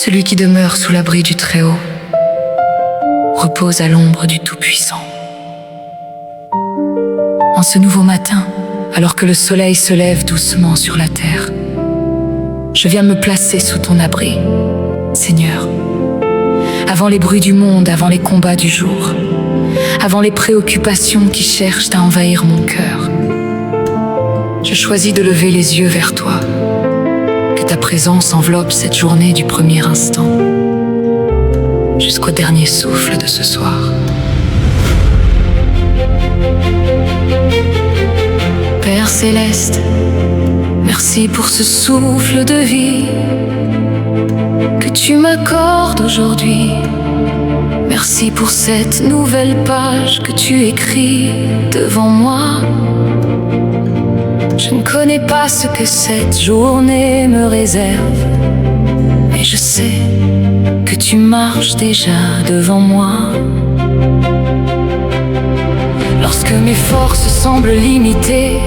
Celui qui demeure sous l'abri du Très-Haut repose à l'ombre du Tout-Puissant. En ce nouveau matin, alors que le soleil se lève doucement sur la terre, je viens me placer sous ton abri, Seigneur. Avant les bruits du monde, avant les combats du jour, avant les préoccupations qui cherchent à envahir mon cœur, je choisis de lever les yeux vers toi. Que ta présence enveloppe cette journée du premier instant jusqu'au dernier souffle de ce soir. Père céleste, merci pour ce souffle de vie que tu m'accordes aujourd'hui. Merci pour cette nouvelle page que tu écris devant moi. Je ne connais pas ce que cette journée me réserve, mais je sais que tu marches déjà devant moi. Lorsque mes forces semblent limitées,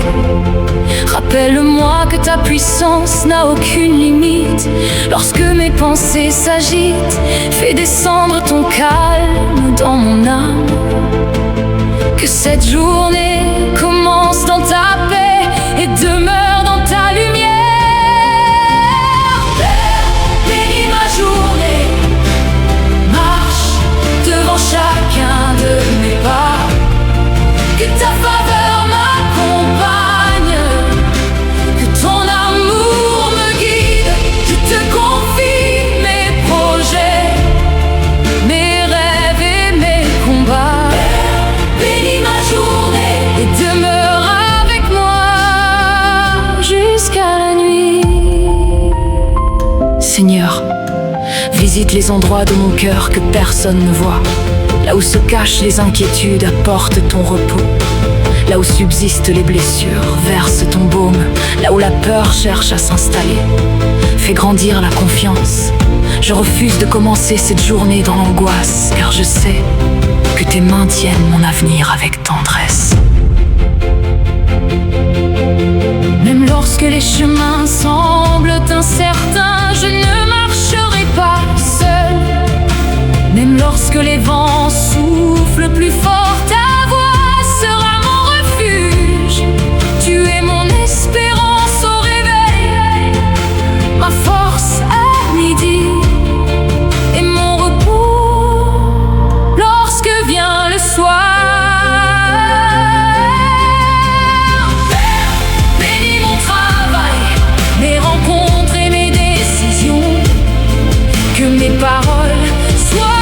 rappelle-moi que ta puissance n'a aucune limite. Lorsque mes pensées s'agitent, fais descendre ton calme dans mon âme. Que cette journée commence dans ta paix et demeure dans ta lumière. Père, bénis ma journée, marche devant chacun de mes pas. Que ta faveur m'accompagne, que ton amour me guide. Je te confie mes projets, mes rêves et mes combats. Père, bénis ma journée et demeure avec moi jusqu'à la nuit. Seigneur, visite les endroits de mon cœur que personne ne voit. Là où se cachent les inquiétudes, apporte ton repos. Là où subsistent les blessures, verse ton baume. Là où la peur cherche à s'installer, fais grandir la confiance. Je refuse de commencer cette journée dans l'angoisse, car je sais que tes mains tiennent mon avenir avec tendresse. Même lorsque les chemins semblent incertains, je ne marcherai pas seul. Même lorsque les vents soufflent plus fort, ta voix sera mon refuge. Tu es mon espérance au réveil, ma force à midi et mon repos lorsque vient le soir. Père, bénis mon travail, mes rencontres et mes décisions. Que mes paroles soient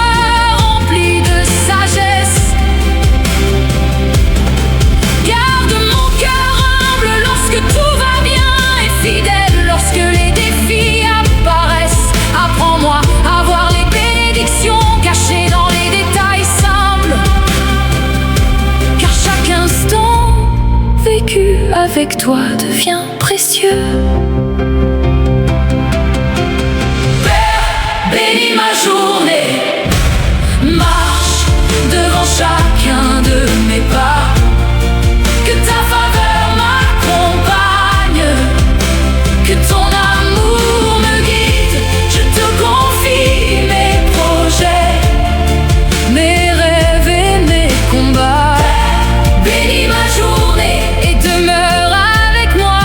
fidèle lorsque les défis apparaissent. Apprends-moi à voir les bénédictions cachées dans les détails simples, car chaque instant vécu avec toi devient précieux. Père, bénis ma journée, marche devant chacun de mes pas. Que ta faveur m'accompagne, que ton amour me guide. Je te confie mes projets, mes rêves et mes combats. Bénis ma journée et demeure avec moi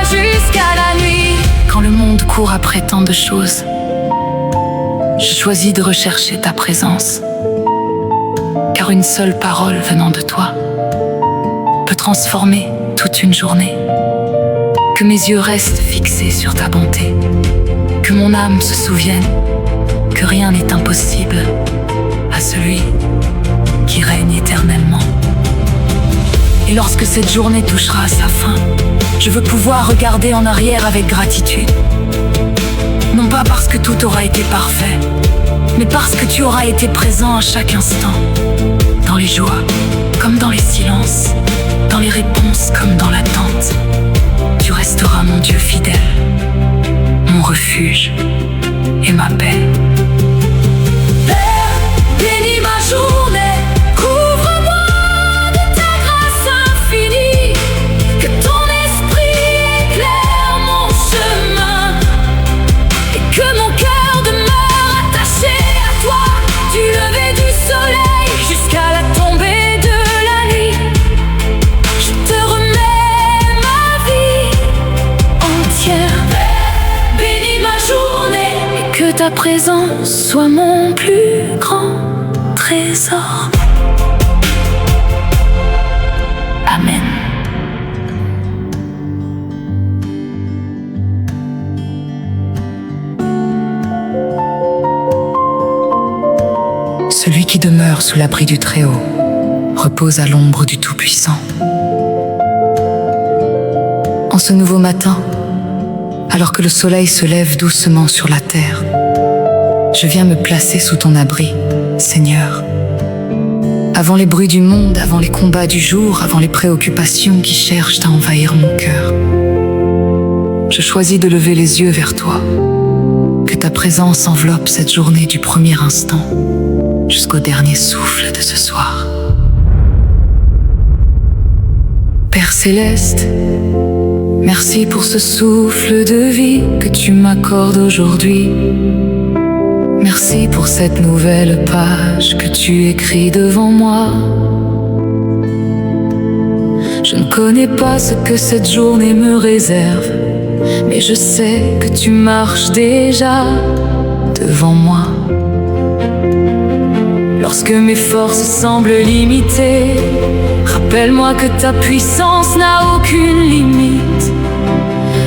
jusqu'à la nuit. Quand le monde court après tant de choses, je choisis de rechercher ta présence, car une seule parole venant de toi peut transformer toute une journée. Que mes yeux restent fixés sur ta bonté, que mon âme se souvienne que rien n'est impossible à celui qui règne éternellement. Et lorsque cette journée touchera à sa fin, je veux pouvoir regarder en arrière avec gratitude. Non pas parce que tout aura été parfait, mais parce que tu auras été présent à chaque instant, dans les joies comme dans les silences, dans les réponses comme dans l'attente. Tu resteras mon Dieu fidèle, mon refuge et ma paix. Père, bénis ma journée, couvre-moi de ta grâce infinie. Que ton esprit éclaire mon chemin et que mon cœur ta présence soit mon plus grand trésor. Amen. Celui qui demeure sous l'abri du Très-Haut repose à l'ombre du Tout-Puissant. En ce nouveau matin, alors que le soleil se lève doucement sur la terre, je viens me placer sous ton abri, Seigneur. Avant les bruits du monde, avant les combats du jour, avant les préoccupations qui cherchent à envahir mon cœur, je choisis de lever les yeux vers toi. Que ta présence enveloppe cette journée du premier instant jusqu'au dernier souffle de ce soir. Père céleste, merci pour ce souffle de vie que tu m'accordes aujourd'hui. Merci pour cette nouvelle page que tu écris devant moi. Je ne connais pas ce que cette journée me réserve, mais je sais que tu marches déjà devant moi. Lorsque mes forces semblent limitées, rappelle-moi que ta puissance n'a aucune limite.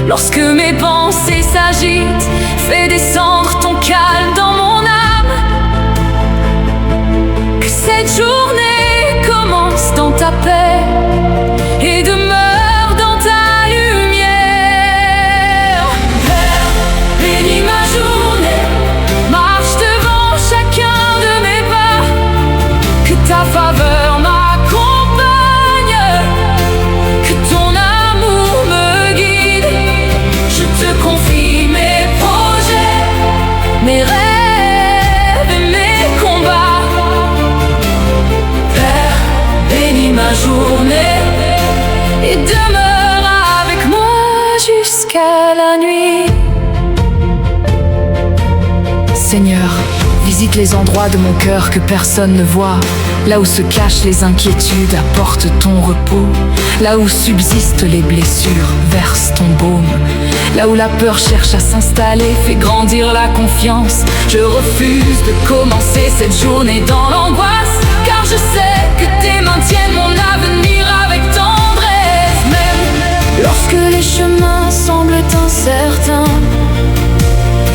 Lorsque mes pensées s'agitent, fais descendre ton calme dans mon âme. Que cette journée commence dans ta paix et demeure dans ta lumière. Père, bénis ma journée, marche devant chacun de mes pas. Que ta faveur m'accompagne, que ton amour me guide. Je te confie mes projets, mes rêves et mes combats. Père, bénis ma journée et demeure avec moi jusqu'à la nuit. Seigneur, visite les endroits de mon cœur que personne ne voit. Là où se cachent les inquiétudes, apporte ton repos. Là où subsistent les blessures, verse ton baume. Là où la peur cherche à s'installer, fais grandir la confiance. Je refuse de commencer cette journée dans l'angoisse, car je sais que tes mains tiennent mon avenir avec tendresse. Même lorsque les chemins semblent incertains,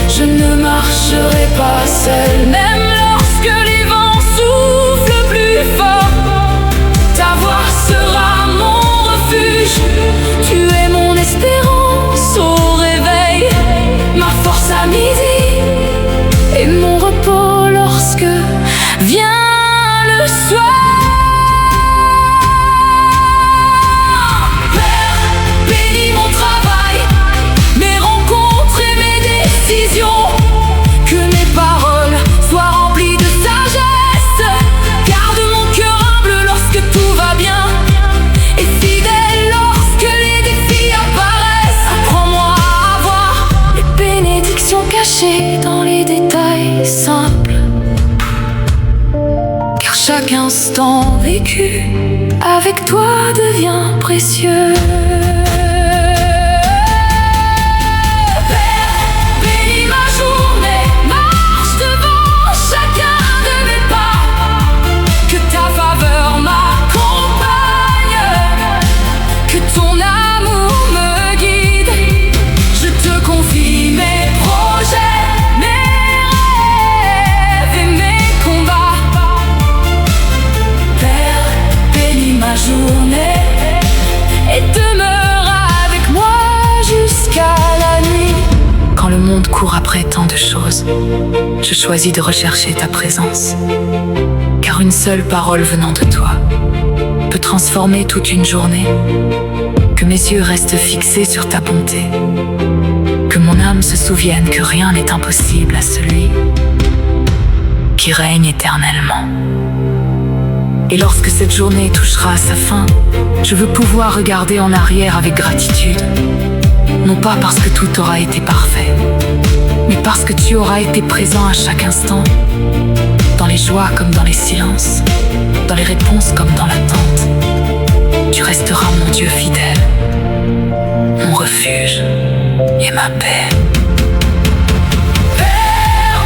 je ne marcherai pas seul. Même lorsque les vents soufflent plus fort, ta voix sera mon refuge. Tu es mon espérance au réveil, ma force à midi et mon repos lorsque vient le soir. Père, bénis mon travail, mes rencontres et mes décisions. Que mes paroles soient remplies de sagesse. Garde mon cœur humble lorsque tout va bien et fidèle lorsque les défis apparaissent. Apprends-moi à voir les bénédictions cachées dans les détails simples, car chaque instant vécu avec toi devient précieux. Et demeure avec moi jusqu'à la nuit. Quand le monde court après tant de choses, je choisis de rechercher ta présence. Car une seule parole venant de toi peut transformer toute une journée. Que mes yeux restent fixés sur ta bonté. Que mon âme se souvienne que rien n'est impossible à celui qui règne éternellement. Et lorsque cette journée touchera à sa fin, je veux pouvoir regarder en arrière avec gratitude. Non pas parce que tout aura été parfait, mais parce que tu auras été présent à chaque instant, dans les joies comme dans les silences, dans les réponses comme dans l'attente. Tu resteras mon Dieu fidèle, mon refuge et ma paix. Père,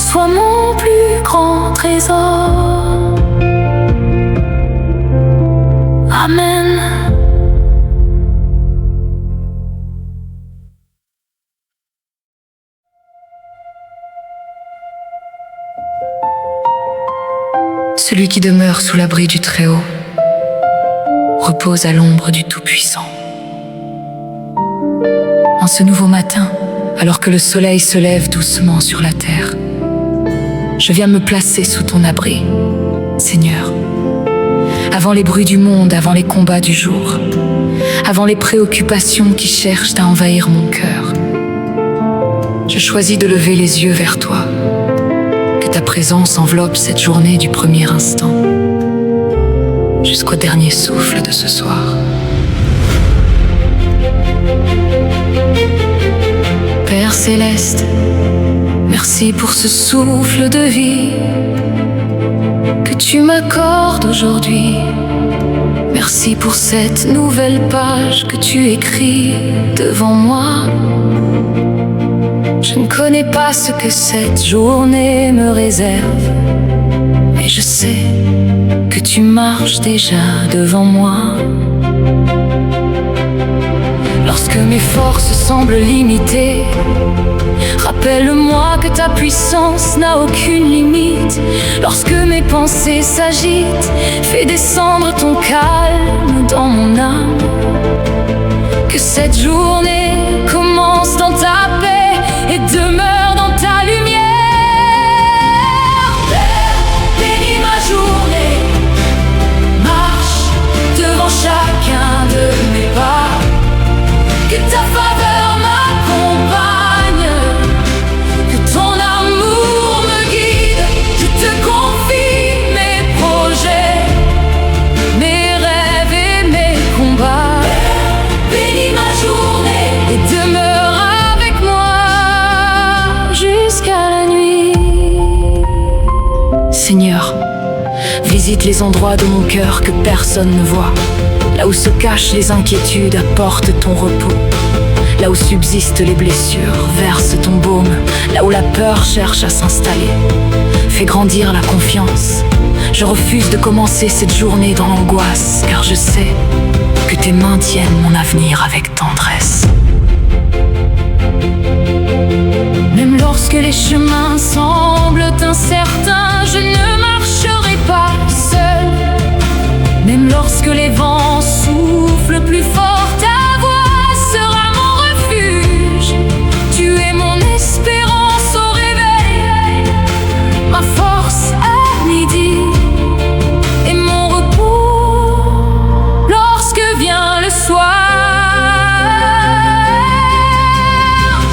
sois mon plus grand trésor. Amen. Celui qui demeure sous l'abri du Très-Haut repose à l'ombre du Tout-Puissant. En ce nouveau matin, alors que le soleil se lève doucement sur la terre, je viens me placer sous ton abri, Seigneur. Avant les bruits du monde, avant les combats du jour, avant les préoccupations qui cherchent à envahir mon cœur, je choisis de lever les yeux vers toi. Que ta présence enveloppe cette journée du premier instant jusqu'au dernier souffle de ce soir. Père céleste, merci pour ce souffle de vie que tu m'accordes aujourd'hui. Merci pour cette nouvelle page que tu écris devant moi. Je ne connais pas ce que cette journée me réserve, mais je sais que tu marches déjà devant moi. Lorsque mes forces semblent limitées, rappelle-moi que ta puissance n'a aucune limite. Lorsque mes pensées s'agitent, fais descendre ton calme dans mon âme. Que cette journée commence dans ta paix et demeure dans ta lumière. Père, bénis ma journée, marche devant chacun de mes pas. Que ta faveur m'accompagne, que ton amour me guide. Je te confie mes projets, mes rêves et mes combats. Père, bénis ma journée et demeure avec moi jusqu'à la nuit. Seigneur, visite les endroits de mon cœur que personne ne voit. Là où se cachent les inquiétudes, apporte ton repos. Là où subsistent les blessures, verse ton baume. Là où la peur cherche à s'installer, fais grandir la confiance. Je refuse de commencer cette journée dans l'angoisse, car je sais que tes mains tiennent mon avenir avec tendresse. Même lorsque les chemins semblent incertains, je ne marcherai pas seul. Même lorsque les vents soufflent plus fort, ta voix sera mon refuge. Tu es mon espérance au réveil, ma force à midi et mon repos lorsque vient le soir.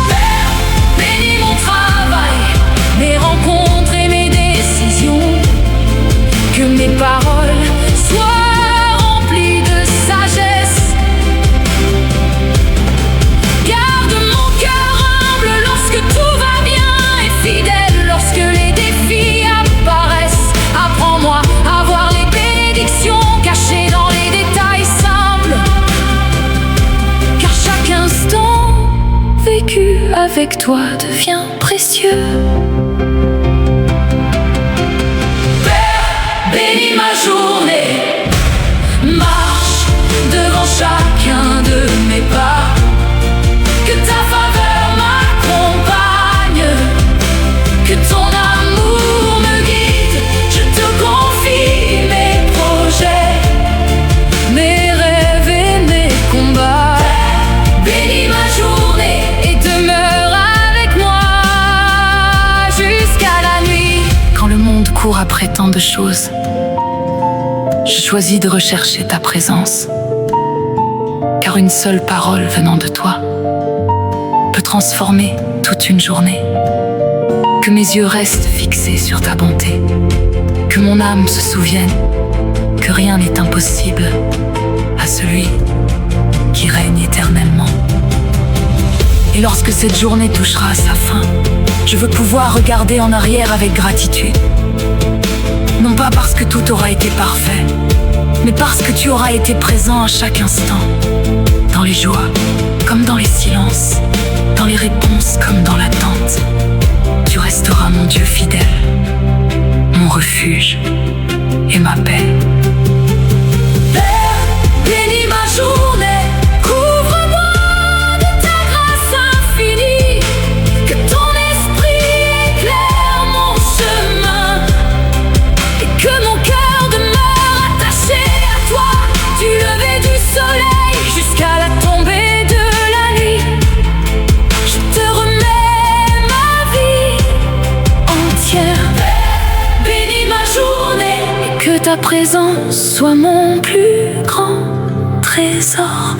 Père, bénis mon travail, mes rencontres et mes décisions. Que mes paroles soient remplies de sagesse. Garde mon cœur humble lorsque tout va bien et fidèle lorsque les défis apparaissent. Apprends-moi à voir les bénédictions cachées dans les détails simples, car chaque instant vécu avec toi devient précieux. Bénis ma journée, marche devant chacun de mes pas. Que ta faveur m'accompagne, que ton amour me guide. Je te confie mes projets, mes rêves et mes combats. Bénis ma journée et demeure avec moi jusqu'à la nuit. Quand le monde court après tant de choses, je choisis de rechercher ta présence, car une seule parole venant de toi peut transformer toute une journée. Que mes yeux restent fixés sur ta bonté, que mon âme se souvienne que rien n'est impossible à celui qui règne éternellement. Et lorsque cette journée touchera à sa fin, je veux pouvoir regarder en arrière avec gratitude. Non pas parce que tout aura été parfait, mais parce que tu auras été présent à chaque instant, dans les joies comme dans les silences, dans les réponses comme dans l'attente. Tu restes restera mon Dieu fidèle, mon refuge et ma paix. Père, bénis ma journée, couvre-moi de ta grâce infinie, que ton esprit éclaire mon chemin, et que mon cœur demeure attaché à toi, du lever du soleil jusqu'à la tombée de la nuit. Je te remets ma vie entière. Bénis ma journée, et que ta présence soit mon plus grand trésor.